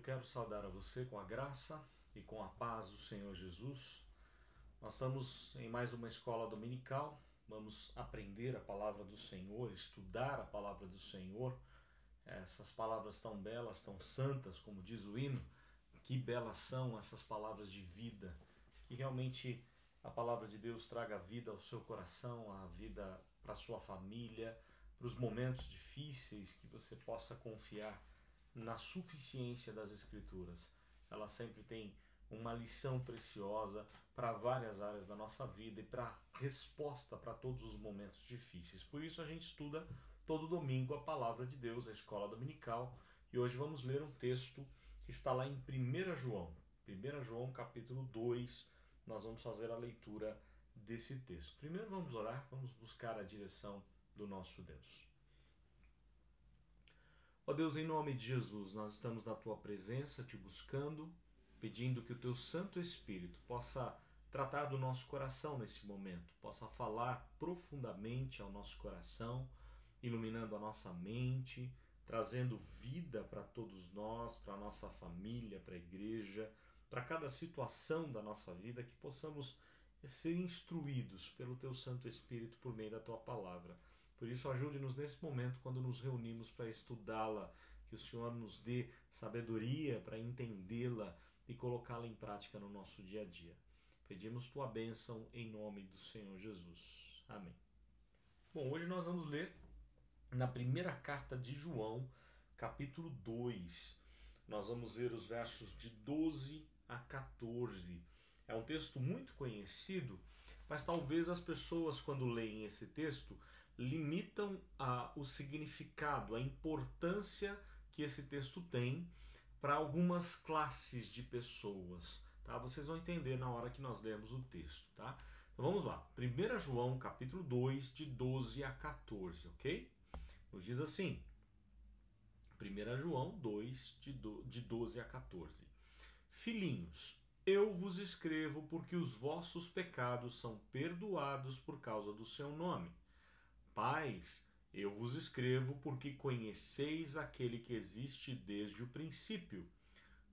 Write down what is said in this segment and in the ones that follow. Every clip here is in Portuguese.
quero saudar a você com a graça e com a paz do Senhor Jesus. Nós estamos em mais uma escola dominical, vamos aprender a palavra do Senhor, estudar a palavra do Senhor. Essas palavras tão belas, tão santas, como diz o hino, que belas são essas palavras de vida, que realmente a palavra de Deus traga vida ao seu coração, a vida para a sua família, para os momentos difíceis, que você possa confiar na suficiência das Escrituras. Ela sempre tem uma lição preciosa para várias áreas da nossa vida e para resposta para todos os momentos difíceis. Por isso a gente estuda todo domingo a palavra de Deus, a escola dominical, e hoje vamos ler um texto que está lá em 1 João. 1 João capítulo 2, nós vamos fazer a leitura desse texto. Primeiro vamos orar, vamos buscar a direção do nosso Deus. Ó Deus, em nome de Jesus, nós estamos na Tua presença, te buscando, pedindo que o Teu Santo Espírito possa tratar do nosso coração nesse momento, possa falar profundamente ao nosso coração, iluminando a nossa mente, trazendo vida para todos nós, para a nossa família, para a igreja, para cada situação da nossa vida, que possamos ser instruídos pelo Teu Santo Espírito por meio da Tua palavra. Por isso, ajude-nos nesse momento, quando nos reunimos para estudá-la, que o Senhor nos dê sabedoria para entendê-la e colocá-la em prática no nosso dia a dia. Pedimos Tua bênção em nome do Senhor Jesus. Amém. Bom, hoje nós vamos ler na primeira carta de João, capítulo 2. Nós vamos ver os versos de 12 a 14. É um texto muito conhecido, mas talvez as pessoas, quando leem esse texto, limitam o significado, a importância que esse texto tem para algumas classes de pessoas. Tá? Vocês vão entender na hora que nós lermos o texto. Tá? Então vamos lá. 1 João, capítulo 2, de 12 a 14, ok? Nos diz assim, 1 João 2, de 12 a 14. Filhinhos, eu vos escrevo porque os vossos pecados são perdoados por causa do seu nome. Pais, eu vos escrevo porque conheceis aquele que existe desde o princípio.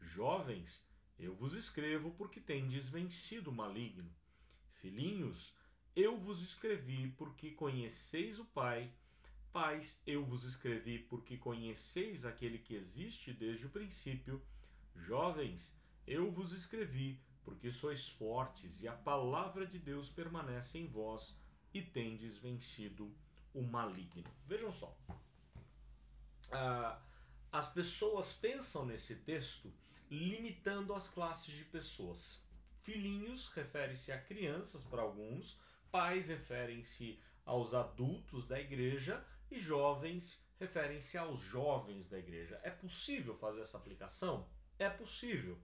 Jovens, eu vos escrevo porque tendes vencido o maligno. Filhinhos, eu vos escrevi porque conheceis o Pai. Pais, eu vos escrevi porque conheceis aquele que existe desde o princípio. Jovens, eu vos escrevi porque sois fortes e a palavra de Deus permanece em vós e tendes vencido o maligno. Vejam só, as pessoas pensam nesse texto limitando as classes de pessoas. Filhinhos refere-se a crianças para alguns, pais referem-se aos adultos da igreja e jovens referem-se aos jovens da igreja. É possível fazer essa aplicação? É possível,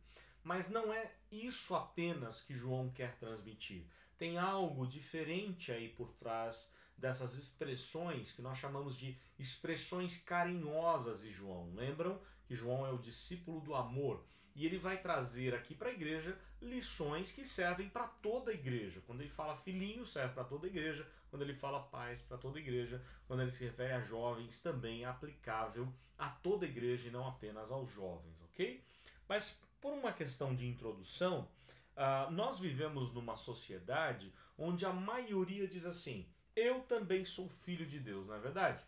mas não é isso apenas que João quer transmitir. Tem algo diferente aí por trás dessas expressões que nós chamamos de expressões carinhosas de João. Lembram que João é o discípulo do amor e ele vai trazer aqui para a igreja lições que servem para toda a igreja. Quando ele fala filhinho, serve para toda a igreja. Quando ele fala pais, para toda a igreja. Quando ele se refere a jovens, também é aplicável a toda a igreja e não apenas aos jovens, ok? Mas por uma questão de introdução, nós vivemos numa sociedade onde a maioria diz assim: eu também sou filho de Deus, não é verdade?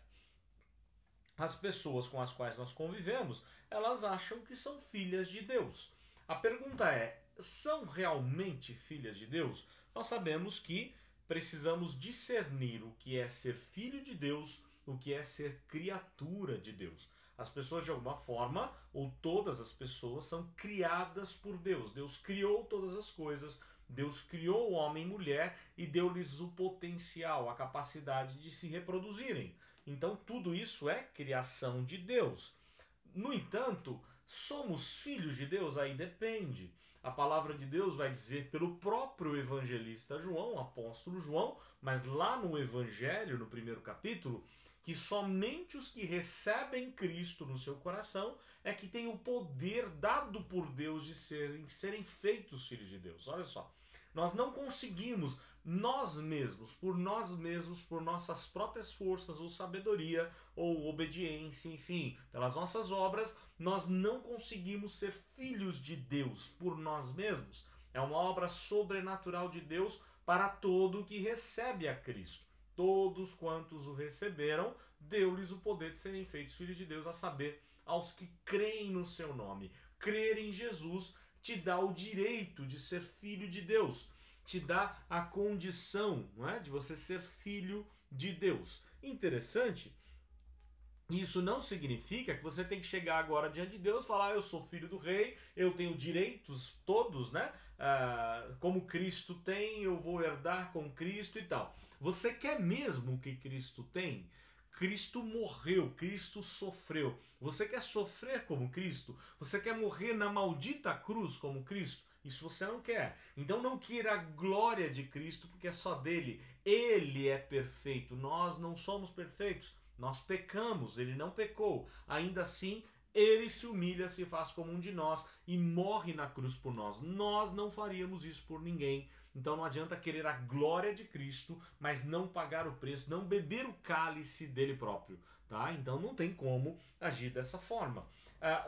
As pessoas com as quais nós convivemos, elas acham que são filhas de Deus. A pergunta é, são realmente filhas de Deus? Nós sabemos que precisamos discernir o que é ser filho de Deus, o que é ser criatura de Deus. As pessoas, de alguma forma, ou todas as pessoas, são criadas por Deus. Deus criou todas as coisas, Deus criou o homem e mulher e deu-lhes o potencial, a capacidade de se reproduzirem. Então tudo isso é criação de Deus. No entanto, somos filhos de Deus? Aí depende. A palavra de Deus vai dizer pelo próprio evangelista João, o apóstolo João, mas lá no Evangelho, no primeiro capítulo, que somente os que recebem Cristo no seu coração é que têm o poder dado por Deus de serem feitos filhos de Deus. Olha só. Nós não conseguimos, nós mesmos, por nossas próprias forças ou sabedoria ou obediência, enfim, pelas nossas obras, nós não conseguimos ser filhos de Deus por nós mesmos. É uma obra sobrenatural de Deus para todo o que recebe a Cristo. Todos quantos o receberam, deu-lhes o poder de serem feitos filhos de Deus, a saber, aos que creem no seu nome. Crer em Jesus te dá o direito de ser filho de Deus, te dá a condição, não é, de você ser filho de Deus. Interessante, isso não significa que você tem que chegar agora diante de Deus e falar: eu sou filho do rei, eu tenho direitos todos, né? Como Cristo tem, eu vou herdar com Cristo e tal. Você quer mesmo o que Cristo tem? Cristo morreu, Cristo sofreu. Você quer sofrer como Cristo? Você quer morrer na maldita cruz como Cristo? Isso você não quer. Então não queira a glória de Cristo, porque é só dele. Ele é perfeito, nós não somos perfeitos. Nós pecamos, ele não pecou. Ainda assim, ele se humilha, se faz como um de nós e morre na cruz por nós. Nós não faríamos isso por ninguém. Então não adianta querer a glória de Cristo, mas não pagar o preço, não beber o cálice dele próprio. Tá? Então não tem como agir dessa forma.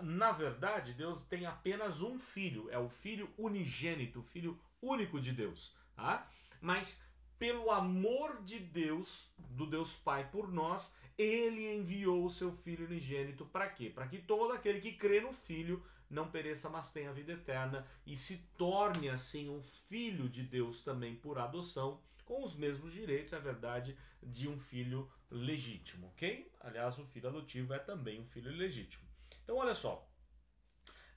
Na verdade, Deus tem apenas um filho, é o filho unigênito, o filho único de Deus. Tá? Mas pelo amor de Deus, do Deus Pai por nós, ele enviou o seu Filho unigênito para quê? Para que todo aquele que crê no Filho não pereça, mas tenha vida eterna e se torne assim um filho de Deus também por adoção, com os mesmos direitos, é verdade, de um filho legítimo, ok? Aliás, o filho adotivo é também um filho legítimo. Então, olha só,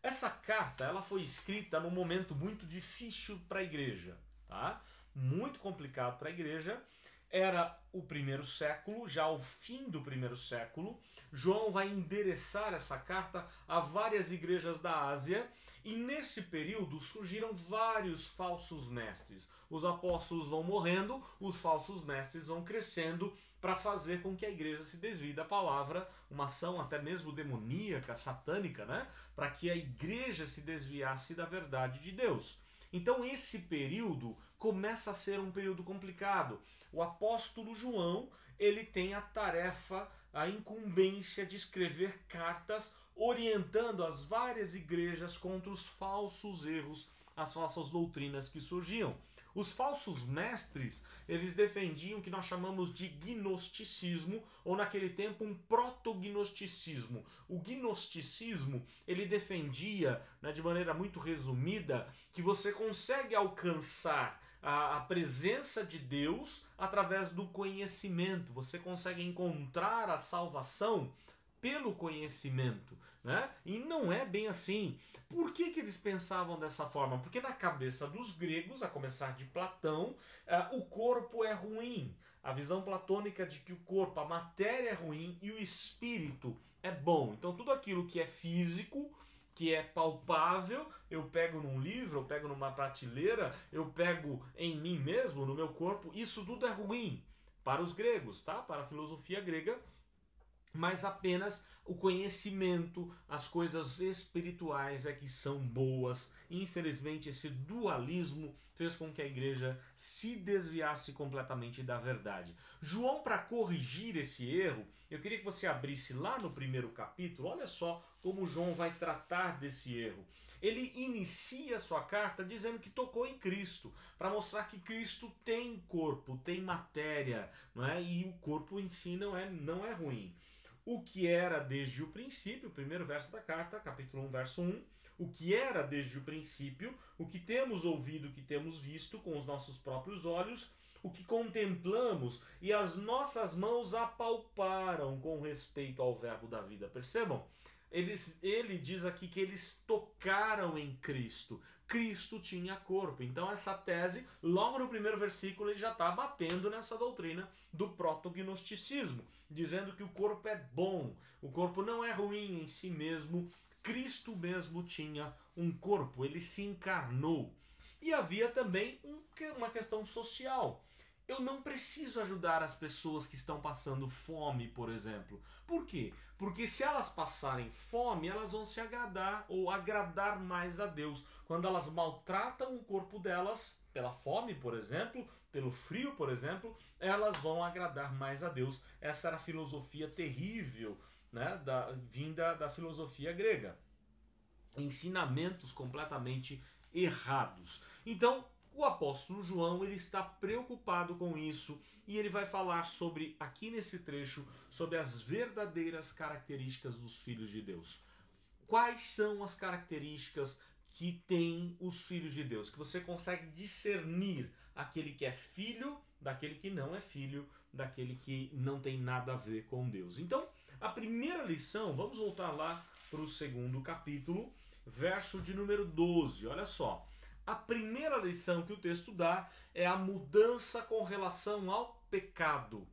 essa carta ela foi escrita num momento muito difícil para a igreja, tá? Muito complicado para a igreja. Era o primeiro século, já ao fim do primeiro século. João vai endereçar essa carta a várias igrejas da Ásia e nesse período surgiram vários falsos mestres. Os apóstolos vão morrendo, os falsos mestres vão crescendo para fazer com que a igreja se desvie da palavra, uma ação até mesmo demoníaca, satânica, né? Para que a igreja se desviasse da verdade de Deus. Então esse período começa a ser um período complicado. O apóstolo João, ele tem a tarefa, a incumbência de escrever cartas orientando as várias igrejas contra os falsos erros, as falsas doutrinas que surgiam. Os falsos mestres, eles defendiam o que nós chamamos de gnosticismo, ou naquele tempo um protognosticismo. O gnosticismo, ele defendia, né, de maneira muito resumida, que você consegue alcançar a presença de Deus através do conhecimento. Você consegue encontrar a salvação pelo conhecimento, né? E não é bem assim. Por que eles pensavam dessa forma? Porque na cabeça dos gregos, a começar de Platão, o corpo é ruim. A visão platônica de que o corpo, a matéria é ruim e o espírito é bom. Então tudo aquilo que é físico, que é palpável, eu pego num livro, eu pego numa prateleira, eu pego em mim mesmo, no meu corpo, isso tudo é ruim para os gregos, tá? Para a filosofia grega, mas apenas o conhecimento, as coisas espirituais é que são boas. Infelizmente, esse dualismo fez com que a igreja se desviasse completamente da verdade. João, para corrigir esse erro, eu queria que você abrisse lá no primeiro capítulo. Olha só como João vai tratar desse erro. Ele inicia sua carta dizendo que tocou em Cristo, para mostrar que Cristo tem corpo, tem matéria, não é? E o corpo em si não é ruim. O que era desde o princípio, o primeiro verso da carta, capítulo 1, verso 1, o que era desde o princípio, o que temos ouvido, o que temos visto com os nossos próprios olhos, o que contemplamos e as nossas mãos apalparam com respeito ao verbo da vida. Percebam? Ele diz aqui que eles tocaram em Cristo. Cristo tinha corpo. Então essa tese, logo no primeiro versículo, ele já está batendo nessa doutrina do protognosticismo, dizendo que o corpo é bom, o corpo não é ruim em si mesmo. Cristo mesmo tinha um corpo, ele se encarnou. E havia também uma questão social. Eu não preciso ajudar as pessoas que estão passando fome, por exemplo. Por quê? Porque se elas passarem fome, elas vão se agradar ou agradar mais a Deus. Quando elas maltratam o corpo delas, pela fome, por exemplo, pelo frio, por exemplo, elas vão agradar mais a Deus. Essa era a filosofia terrível, né, vinda da filosofia grega. Ensinamentos completamente errados. Então, o apóstolo João, ele está preocupado com isso e ele vai falar sobre, aqui nesse trecho, sobre as verdadeiras características dos filhos de Deus. Quais são as características que tem os filhos de Deus? Que você consegue discernir aquele que é filho daquele que não é filho, daquele que não tem nada a ver com Deus. Então, a primeira lição, vamos voltar lá para o segundo capítulo, verso de número 12. Olha só. A primeira lição que o texto dá é a mudança com relação ao pecado.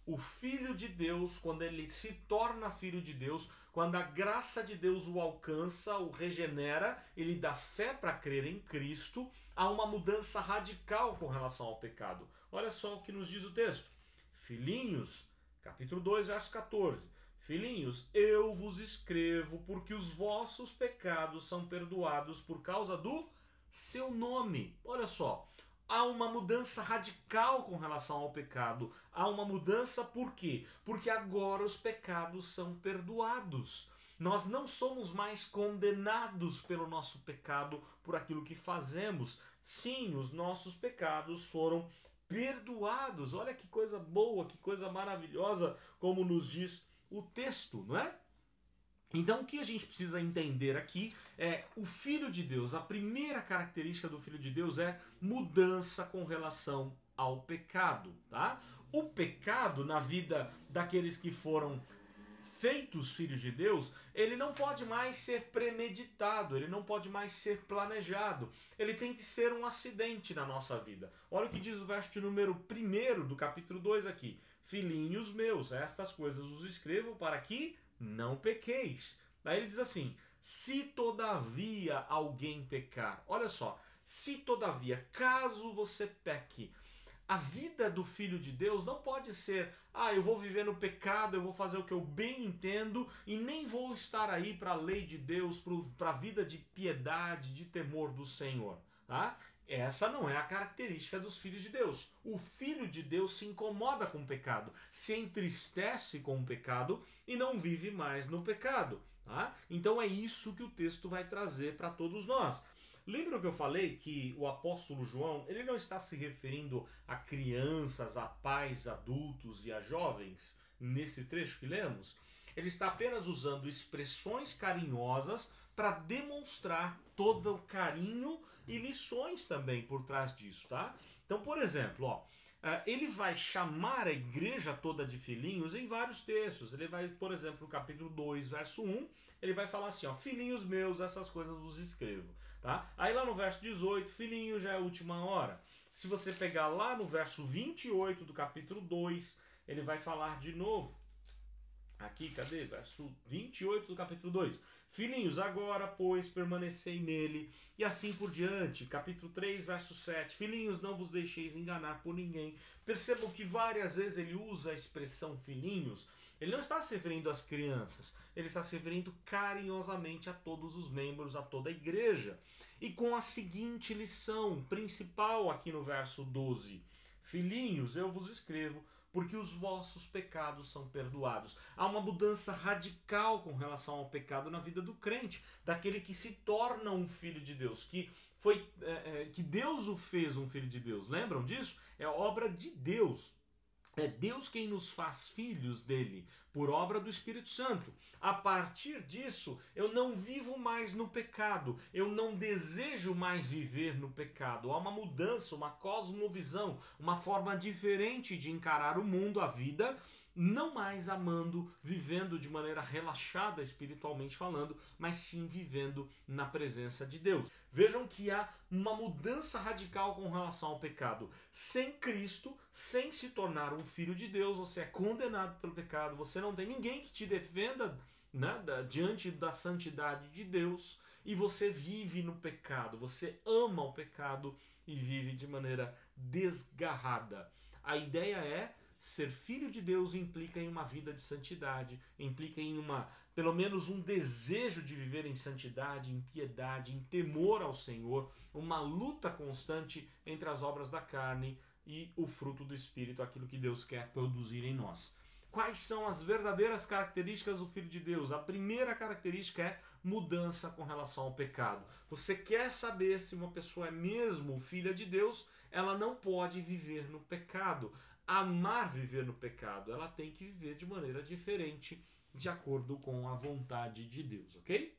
O Filho de Deus, quando ele se torna Filho de Deus, quando a graça de Deus o alcança, o regenera, ele dá fé para crer em Cristo, há uma mudança radical com relação ao pecado. Olha só o que nos diz o texto. Filhinhos, capítulo 2, verso 14. Filhinhos, eu vos escrevo porque os vossos pecados são perdoados por causa do seu nome. Olha só, há uma mudança radical com relação ao pecado. Há uma mudança por quê? Porque agora os pecados são perdoados. Nós não somos mais condenados pelo nosso pecado, por aquilo que fazemos. Sim, os nossos pecados foram perdoados. Olha que coisa boa, que coisa maravilhosa, como nos diz o texto, não é? Então o que a gente precisa entender aqui é o Filho de Deus. A primeira característica do Filho de Deus é mudança com relação ao pecado, tá? O pecado na vida daqueles que foram feitos filhos de Deus, ele não pode mais ser premeditado, ele não pode mais ser planejado. Ele tem que ser um acidente na nossa vida. Olha o que diz o verso de número 1 do capítulo 2 aqui. Filhinhos meus, estas coisas os escrevo para que não pequeis. Daí ele diz assim, se todavia alguém pecar. Olha só, se todavia, caso você peque, a vida do Filho de Deus não pode ser, eu vou viver no pecado, eu vou fazer o que eu bem entendo e nem vou estar aí para a lei de Deus, para a vida de piedade, de temor do Senhor. Tá? Essa não é a característica dos filhos de Deus. O Filho de Deus se incomoda com o pecado, se entristece com o pecado e não vive mais no pecado. Tá? Então é isso que o texto vai trazer para todos nós. Lembra que eu falei que o apóstolo João, ele não está se referindo a crianças, a pais, adultos e a jovens nesse trecho que lemos? Ele está apenas usando expressões carinhosas para demonstrar todo o carinho e lições também por trás disso, tá? Então, por exemplo, ele vai chamar a igreja toda de filhinhos em vários textos. Ele vai, por exemplo, no capítulo 2, verso 1, ele vai falar assim, filhinhos meus, essas coisas vos escrevo. Tá? Aí lá no verso 18, filhinho, já é a última hora. Se você pegar lá no verso 28 do capítulo 2, ele vai falar de novo. Aqui, cadê? Verso 28 do capítulo 2. Filhinhos, agora, pois, permanecei nele, e assim por diante. Capítulo 3, verso 7. Filhinhos, não vos deixeis enganar por ninguém. Percebam que várias vezes ele usa a expressão filhinhos. Ele não está se referindo às crianças, ele está se referindo carinhosamente a todos os membros, a toda a igreja. E com a seguinte lição principal aqui no verso 12. Filhinhos, eu vos escrevo, porque os vossos pecados são perdoados. Há uma mudança radical com relação ao pecado na vida do crente, daquele que se torna um filho de Deus, que Deus o fez um filho de Deus. Lembram disso? É obra de Deus. É Deus quem nos faz filhos dele, por obra do Espírito Santo. A partir disso, eu não vivo mais no pecado, eu não desejo mais viver no pecado. Há uma mudança, uma cosmovisão, uma forma diferente de encarar o mundo, a vida, não mais amando, vivendo de maneira relaxada espiritualmente falando, mas sim vivendo na presença de Deus. Vejam que há uma mudança radical com relação ao pecado. Sem Cristo, sem se tornar um filho de Deus, você é condenado pelo pecado, você não tem ninguém que te defenda, né, diante da santidade de Deus, e você vive no pecado, você ama o pecado e vive de maneira desgarrada. A ideia é ser filho de Deus implica em uma vida de santidade, implica em pelo menos um desejo de viver em santidade, em piedade, em temor ao Senhor, uma luta constante entre as obras da carne e o fruto do Espírito, aquilo que Deus quer produzir em nós. Quais são as verdadeiras características do Filho de Deus? A primeira característica é mudança com relação ao pecado. Você quer saber se uma pessoa é mesmo filha de Deus? Ela não pode viver no pecado. Amar viver no pecado, ela tem que viver de maneira diferente, de acordo com a vontade de Deus, ok?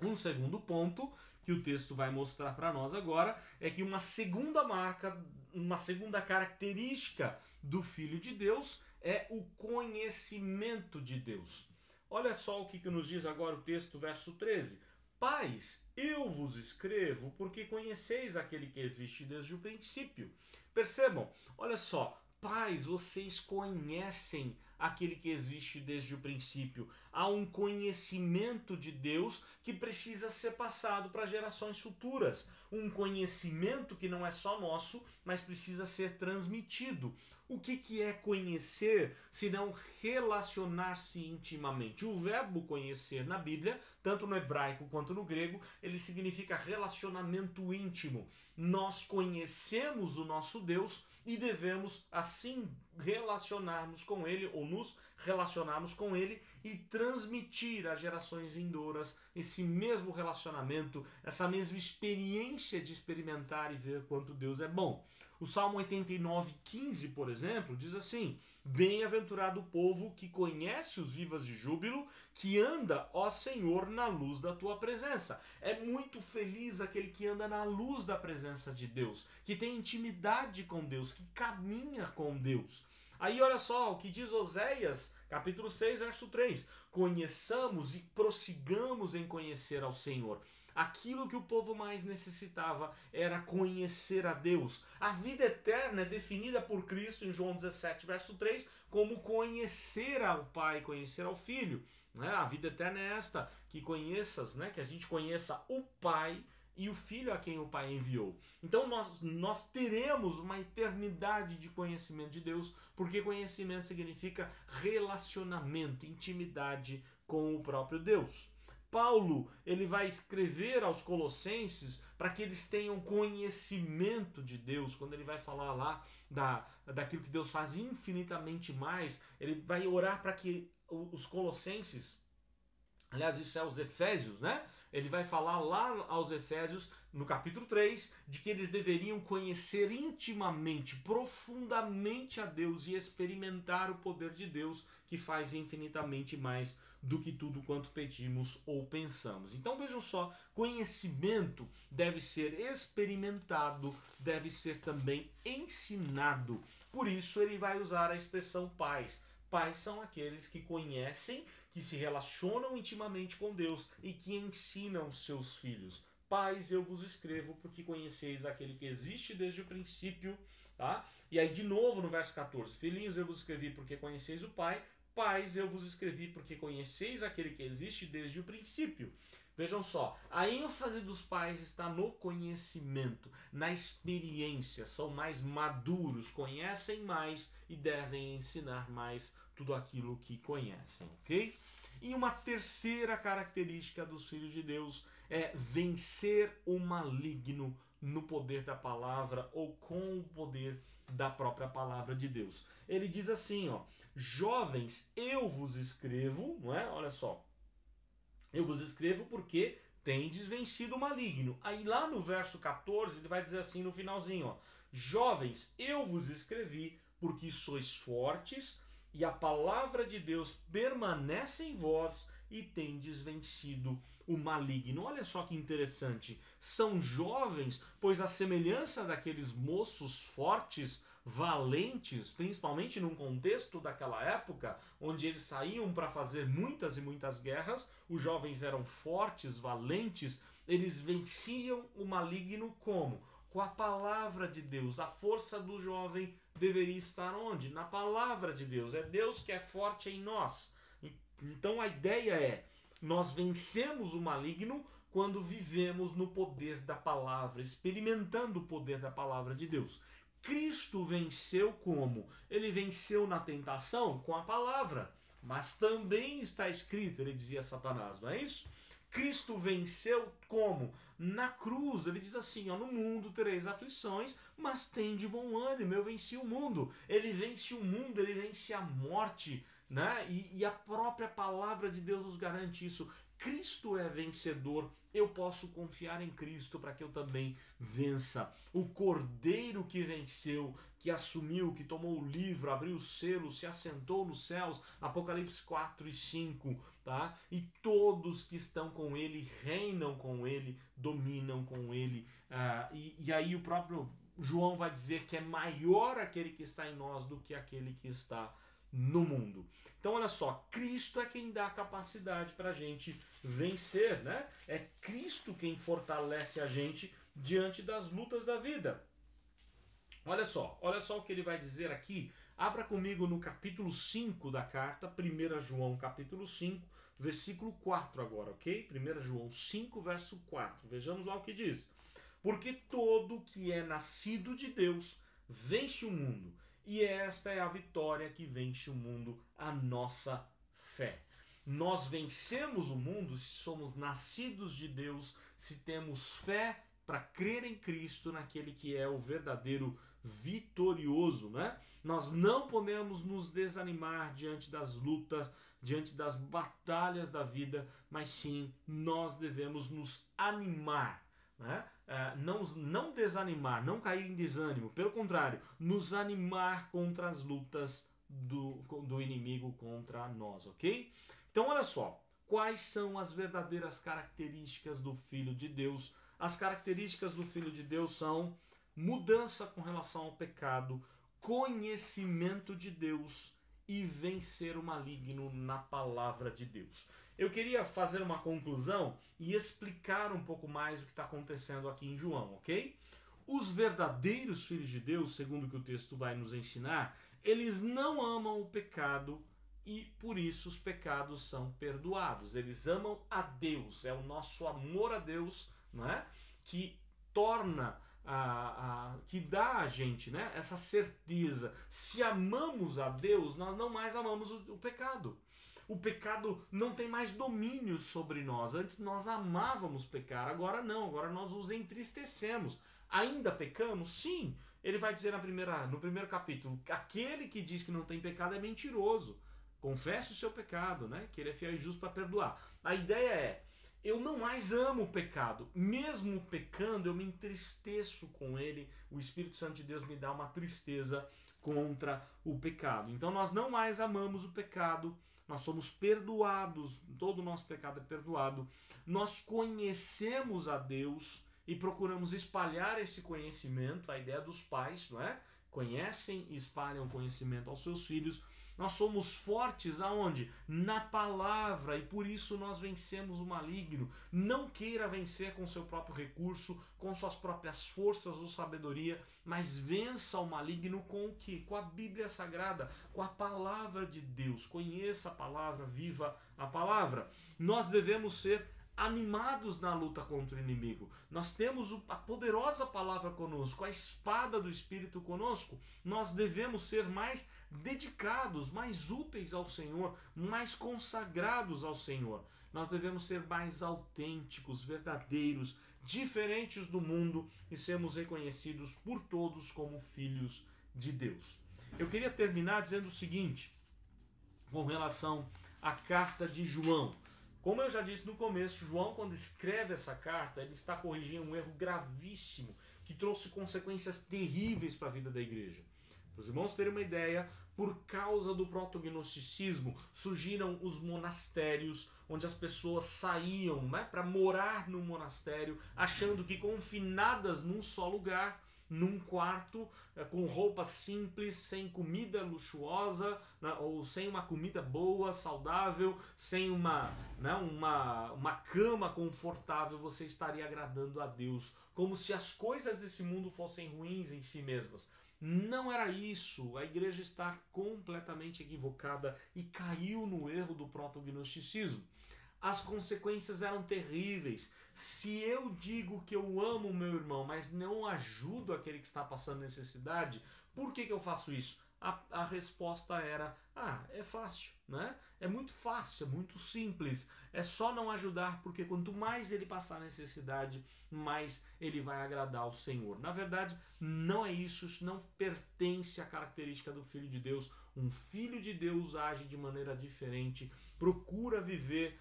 Um segundo ponto que o texto vai mostrar para nós agora é que uma segunda marca, uma segunda característica do Filho de Deus é o conhecimento de Deus. Olha só o que nos diz agora o texto, verso 13. Pais, eu vos escrevo porque conheceis aquele que existe desde o princípio. Percebam, olha só, pais, vocês conhecem aquele que existe desde o princípio. Há um conhecimento de Deus que precisa ser passado para gerações futuras. Um conhecimento que não é só nosso, mas precisa ser transmitido. O que é conhecer, se não relacionar-se intimamente? O verbo conhecer na Bíblia, tanto no hebraico quanto no grego, ele significa relacionamento íntimo. Nós conhecemos o nosso Deus e devemos assim relacionarmos com Ele, ou nos relacionarmos com Ele e transmitir às gerações vindouras esse mesmo relacionamento, essa mesma experiência de experimentar e ver quanto Deus é bom. O Salmo 89:15, por exemplo, diz assim: bem-aventurado o povo que conhece os vivas de júbilo, que anda, ó Senhor, na luz da tua presença. É muito feliz aquele que anda na luz da presença de Deus, que tem intimidade com Deus, que caminha com Deus. Aí olha só o que diz Oséias, capítulo 6, verso 3. Conheçamos e prossigamos em conhecer ao Senhor. Aquilo que o povo mais necessitava era conhecer a Deus. A vida eterna é definida por Cristo em João 17, verso 3, como conhecer ao Pai, conhecer ao Filho. A vida eterna é esta, que conheças, que a gente conheça o Pai e o Filho a quem o Pai enviou. Então nós teremos uma eternidade de conhecimento de Deus, porque conhecimento significa relacionamento, intimidade com o próprio Deus. Paulo, ele vai escrever aos Colossenses para que eles tenham conhecimento de Deus. Quando ele vai falar lá daquilo que Deus faz infinitamente mais, ele vai orar para que os Colossenses, aliás, isso é os Efésios, Ele vai falar lá aos Efésios, no capítulo 3, de que eles deveriam conhecer intimamente, profundamente a Deus e experimentar o poder de Deus, que faz infinitamente mais do que tudo quanto pedimos ou pensamos. Então vejam só, conhecimento deve ser experimentado, deve ser também ensinado. Por isso ele vai usar a expressão pais. Pais são aqueles que conhecem, que se relacionam intimamente com Deus e que ensinam seus filhos. Pais, eu vos escrevo porque conheceis aquele que existe desde o princípio. Tá? E aí de novo no verso 14, filhinhos, eu vos escrevi porque conheceis o Pai. Pais, eu vos escrevi porque conheceis aquele que existe desde o princípio. Vejam só, a ênfase dos pais está no conhecimento, na experiência, são mais maduros, conhecem mais e devem ensinar mais tudo aquilo que conhecem, ok? E uma terceira característica dos filhos de Deus é vencer o maligno no poder da palavra ou com o poder da própria palavra de Deus. Ele diz assim, jovens, eu vos escrevo, não é? Olha só. Eu vos escrevo porque tendes vencido o maligno. Aí lá no verso 14 ele vai dizer assim no finalzinho, jovens, eu vos escrevi porque sois fortes e a palavra de Deus permanece em vós e tendes vencido o maligno. Olha só que interessante. São jovens, pois a semelhança daqueles moços fortes, valentes, principalmente num contexto daquela época, onde eles saíam para fazer muitas e muitas guerras, os jovens eram fortes, valentes, eles venciam o maligno como? Com a palavra de Deus. A força do jovem deveria estar onde? Na palavra de Deus. É Deus que é forte em nós. Então a ideia é, nós vencemos o maligno quando vivemos no poder da palavra, experimentando o poder da palavra de Deus. Cristo venceu como? Ele venceu na tentação com a palavra, mas também está escrito, ele dizia a Satanás, não é isso? Cristo venceu como? Na cruz, ele diz assim, ó, no mundo tereis aflições, mas tem de bom ânimo, eu venci o mundo. Ele vence o mundo, ele vence a morte, né? E a própria palavra de Deus nos garante isso. Cristo é vencedor, eu posso confiar em Cristo para que eu também vença. O Cordeiro que venceu, que assumiu, que tomou o livro, abriu o selo, se assentou nos céus, Apocalipse 4 e 5, tá? E todos que estão com ele, reinam com ele, dominam com ele. E aí o próprio João vai dizer que é maior aquele que está em nós do que aquele que está no mundo. Então olha só, Cristo é quem dá a capacidade para a gente vencer, né? É Cristo quem fortalece a gente diante das lutas da vida. Olha só o que ele vai dizer aqui. Abra comigo no capítulo 5 da carta, 1 João capítulo 5, versículo 4 agora, ok? 1 João 5, verso 4. Vejamos lá o que diz. Porque todo que é nascido de Deus vence o mundo. E esta é a vitória que vence o mundo, a nossa fé. Nós vencemos o mundo se somos nascidos de Deus, se temos fé para crer em Cristo, naquele que é o verdadeiro vitorioso, né? Nós não podemos nos desanimar diante das lutas, diante das batalhas da vida, mas sim nós devemos nos animar, né? Não desanimar, não cair em desânimo, pelo contrário, nos animar contra as lutas do inimigo contra nós, ok? Então olha só, quais são as verdadeiras características do Filho de Deus? As características do Filho de Deus são mudança com relação ao pecado, conhecimento de Deus e vencer o maligno na palavra de Deus. Eu queria fazer uma conclusão e explicar um pouco mais o que está acontecendo aqui em João, ok? Os verdadeiros filhos de Deus, segundo o que o texto vai nos ensinar, eles não amam o pecado e por isso os pecados são perdoados. Eles amam a Deus, é o nosso amor a Deus, não é? Que torna que dá a gente, né, essa certeza. Se amamos a Deus, nós não mais amamos o pecado. O pecado não tem mais domínio sobre nós. Antes nós amávamos pecar, agora não, agora nós os entristecemos. Ainda pecamos? Sim. Ele vai dizer no primeiro capítulo, aquele que diz que não tem pecado é mentiroso. Confesse o seu pecado, né? Que ele é fiel e justo para perdoar. A ideia é, eu não mais amo o pecado. Mesmo pecando, eu me entristeço com ele. O Espírito Santo de Deus me dá uma tristeza contra o pecado. Então nós não mais amamos o pecado. Nós somos perdoados. Todo o nosso pecado é perdoado. Nós conhecemos a Deus e procuramos espalhar esse conhecimento. A ideia dos pais, não é? Conhecem e espalham conhecimento aos seus filhos. Nós somos fortes aonde? Na palavra, e por isso nós vencemos o maligno. Não queira vencer com seu próprio recurso, com suas próprias forças ou sabedoria, mas vença o maligno com o quê? Com a Bíblia Sagrada, com a palavra de Deus. Conheça a palavra, viva a palavra. Nós devemos ser animados na luta contra o inimigo. Nós temos a poderosa palavra conosco, a espada do Espírito conosco. Nós devemos ser mais dedicados, mais úteis ao Senhor, mais consagrados ao Senhor. Nós devemos ser mais autênticos, verdadeiros, diferentes do mundo e sermos reconhecidos por todos como filhos de Deus. Eu queria terminar dizendo o seguinte, com relação à carta de João. Como eu já disse no começo, João, quando escreve essa carta, ele está corrigindo um erro gravíssimo que trouxe consequências terríveis para a vida da igreja. Para os irmãos terem uma ideia, por causa do protognosticismo, surgiram os monastérios, onde as pessoas saíam, né, para morar no monastério, achando que confinadas num só lugar, num quarto, com roupa simples, sem comida luxuosa, né, ou sem uma comida boa, saudável, sem uma cama confortável, você estaria agradando a Deus, como se as coisas desse mundo fossem ruins em si mesmas. Não era isso. A igreja está completamente equivocada e caiu no erro do protognosticismo. as consequências eram terríveis. Se eu digo que eu amo o meu irmão, mas não ajudo aquele que está passando necessidade, por que eu faço isso? A resposta era, é fácil, né? É muito fácil, é muito simples. É só não ajudar, porque quanto mais ele passar necessidade, mais ele vai agradar ao Senhor. Na verdade, não é isso, isso não pertence à característica do Filho de Deus. Um Filho de Deus age de maneira diferente, procura viver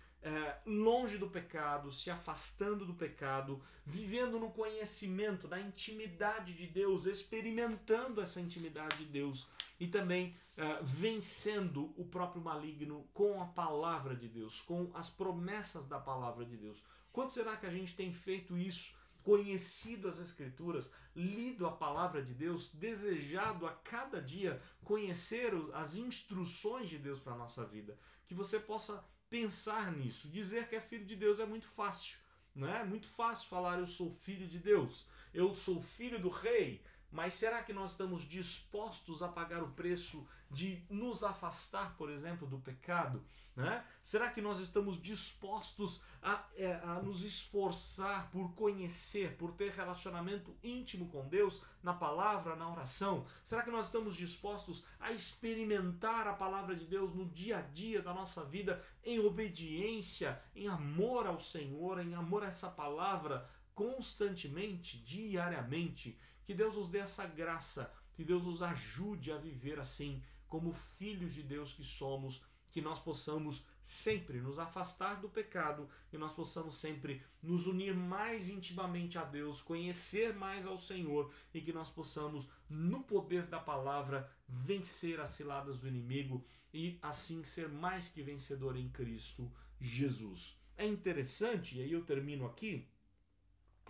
longe do pecado, se afastando do pecado, vivendo no conhecimento, na intimidade de Deus, experimentando essa intimidade de Deus e também vencendo o próprio maligno com a palavra de Deus, com as promessas da palavra de Deus. Quanto será que a gente tem feito isso? Conhecido as Escrituras, lido a palavra de Deus, desejado a cada dia conhecer as instruções de Deus para a nossa vida. Que você possa pensar nisso. Dizer que é filho de Deus é muito fácil, né? É muito fácil falar eu sou filho de Deus, eu sou filho do rei, mas será que nós estamos dispostos a pagar o preço de nos afastar, por exemplo, do pecado? Né? Será que nós estamos dispostos a nos esforçar por conhecer, por ter relacionamento íntimo com Deus, na palavra, na oração? Será que nós estamos dispostos a experimentar a palavra de Deus no dia a dia da nossa vida, em obediência, em amor ao Senhor, em amor a essa palavra, constantemente, diariamente? Que Deus nos dê essa graça, que Deus nos ajude a viver assim, como filhos de Deus que somos, que nós possamos sempre nos afastar do pecado, que nós possamos sempre nos unir mais intimamente a Deus, conhecer mais ao Senhor e que nós possamos, no poder da palavra, vencer as ciladas do inimigo e assim ser mais que vencedor em Cristo Jesus. É interessante, e aí eu termino aqui,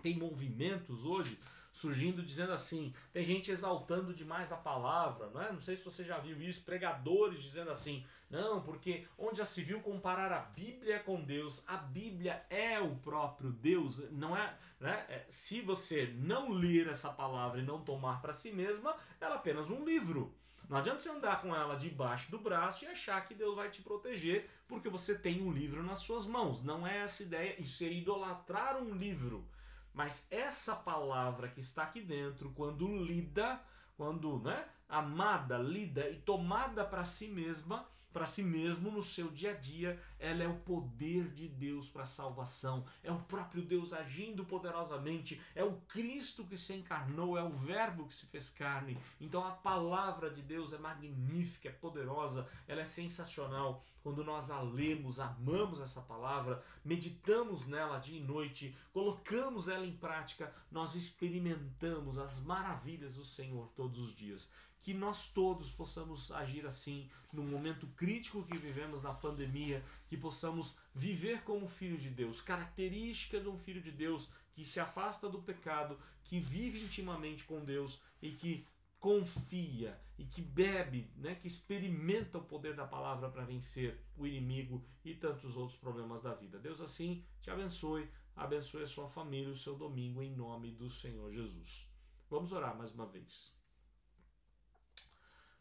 tem movimentos hoje surgindo dizendo assim, tem gente exaltando demais a palavra, não é? Não sei se você já viu isso, pregadores dizendo assim, não, porque onde já se viu comparar a Bíblia com Deus, a Bíblia é o próprio Deus, não é, né? Se você não ler essa palavra e não tomar para si mesma, ela é apenas um livro. Não adianta você andar com ela debaixo do braço e achar que Deus vai te proteger porque você tem um livro nas suas mãos. Não é essa ideia, isso é idolatrar um livro. Mas essa palavra que está aqui dentro, quando lida, quando amada, lida e tomada para si mesma, para si mesmo no seu dia a dia, ela é o poder de Deus para a salvação. É o próprio Deus agindo poderosamente. É o Cristo que se encarnou, é o Verbo que se fez carne. Então a palavra de Deus é magnífica, é poderosa, ela é sensacional. Quando nós a lemos, amamos essa palavra, meditamos nela dia e noite, colocamos ela em prática, nós experimentamos as maravilhas do Senhor todos os dias. Que nós todos possamos agir assim, no momento crítico que vivemos na pandemia, que possamos viver como filho de Deus, característica de um filho de Deus que se afasta do pecado, que vive intimamente com Deus e que confia e que bebe, que experimenta o poder da palavra para vencer o inimigo e tantos outros problemas da vida. Deus assim te abençoe, abençoe a sua família, o seu domingo, em nome do Senhor Jesus. Vamos orar mais uma vez.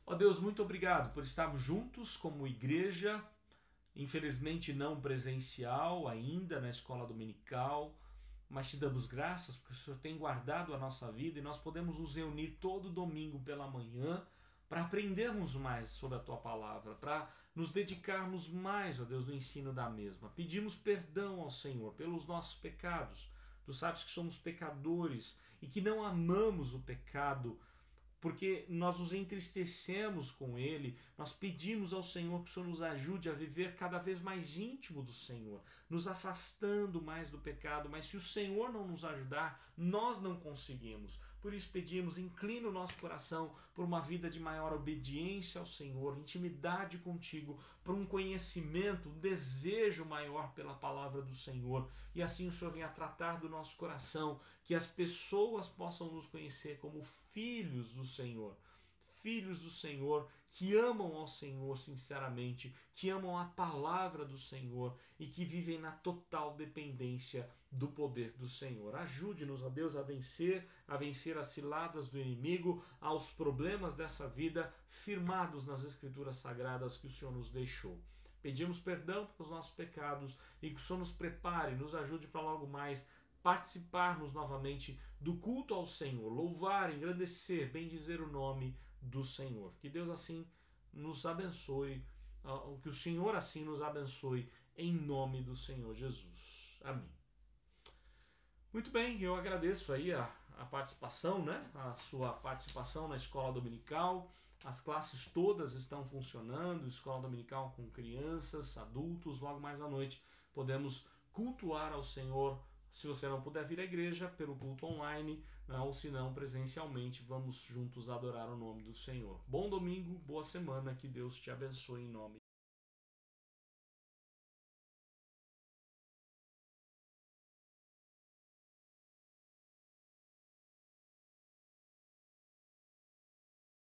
Ó Deus, muito obrigado por estarmos juntos como igreja, infelizmente não presencial ainda na escola dominical, mas te damos graças porque o Senhor tem guardado a nossa vida e nós podemos nos reunir todo domingo pela manhã para aprendermos mais sobre a Tua Palavra, para nos dedicarmos mais, ó Deus, no ensino da mesma. Pedimos perdão ao Senhor pelos nossos pecados. Tu sabes que somos pecadores e que não amamos o pecado, porque nós nos entristecemos com ele, nós pedimos ao Senhor que o Senhor nos ajude a viver cada vez mais íntimo do Senhor, nos afastando mais do pecado, mas se o Senhor não nos ajudar, nós não conseguimos. Por isso pedimos, inclina o nosso coração por uma vida de maior obediência ao Senhor, intimidade contigo, por um conhecimento, um desejo maior pela palavra do Senhor. E assim o Senhor venha tratar do nosso coração, que as pessoas possam nos conhecer como filhos do Senhor. Filhos do Senhor que amam ao Senhor sinceramente, que amam a palavra do Senhor e que vivem na total dependência do poder do Senhor. Ajude-nos, ó Deus, a vencer as ciladas do inimigo, aos problemas dessa vida, firmados nas Escrituras Sagradas que o Senhor nos deixou. Pedimos perdão pelos nossos pecados e que o Senhor nos prepare, nos ajude para logo mais participarmos novamente do culto ao Senhor, louvar, engrandecer, bendizer o nome do Senhor. Que Deus assim nos abençoe, que o Senhor assim nos abençoe em nome do Senhor Jesus. Amém. Muito bem, eu agradeço aí a participação, né? A sua participação na escola dominical. As classes todas estão funcionando, escola dominical com crianças, adultos, logo mais à noite podemos cultuar ao Senhor. Se você não puder vir à igreja, pelo culto online, né, ou se não, presencialmente, vamos juntos adorar o nome do Senhor. Bom domingo, boa semana, que Deus te abençoe em nome